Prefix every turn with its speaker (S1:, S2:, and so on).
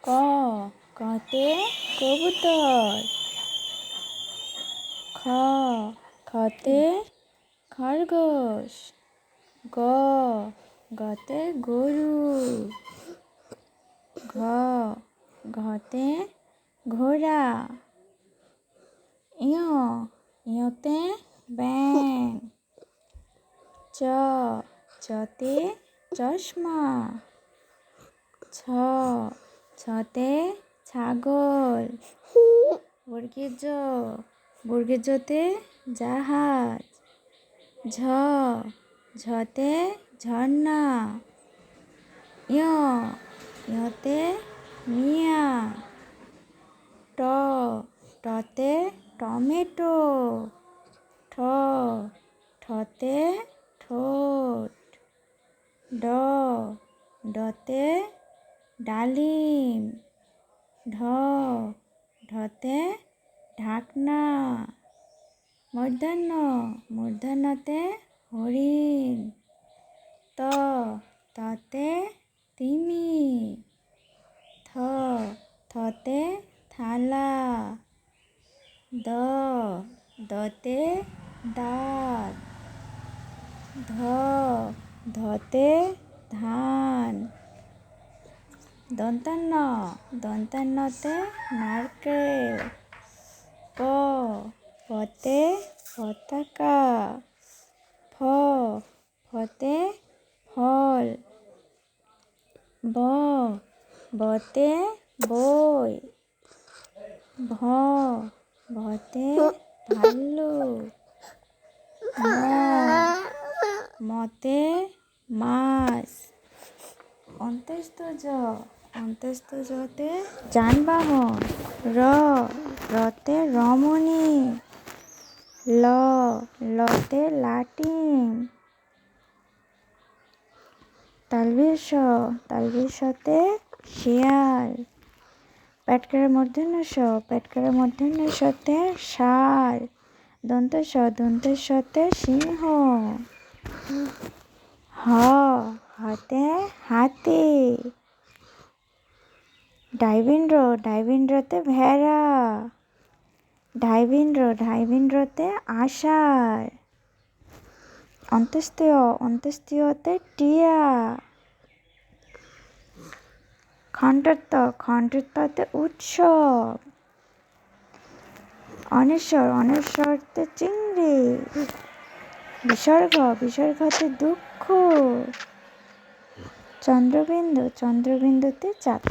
S1: ক কতে কবুতর। খ খতে খরগোশ। গ গতে গরু। ঘ ঘতে ঘোড়া। ইয় ইয়তে ব্যাঙ। চ চতে চশমা। ছ ছতে ছাগল। বর্গের জতে জাহাজ। ঝ ঝতে ঝর্ণা। ইয় ইয়তে মিয়া। ট টতে টমেটো। ঠ ঠতে ঠোঁট। ড ডতে ডালিম। ঢ ঢতে ঢাকনা। মূর্ধন্যতে হরিণ। ত ততে তিমি। থ থতে থালা। দ দতে দাঁত। ধ ধতে ধান। দন্তান্নতে নারকেল। প পতে পতাকা। ফ ফতে ফল। ব বতে বই। ভ ভতে ভাল্লুক। ম মতে মাছ। অন্ত্যেষ্ঠ জতে যানবাহন। র রতে রমণী। ল লতে লাটিম। তালবির সতে শিয়াল। পেটকারে মূর্ধন্য সতে ষাঁড়। দন্তের সতে সিংহ। হতে হাতি। ডাইভিনরতে ভেড়া। ঢাইভিনরতে আষাঢ়। অন্ত্যেষ্টিয়তে টিয়া। খণ্ডেরতে উৎসব। অনেশ্বরতে চিংড়ি। বিসর্গতে দুঃখ। চন্দ্রবিন্দুতে চাঁদ।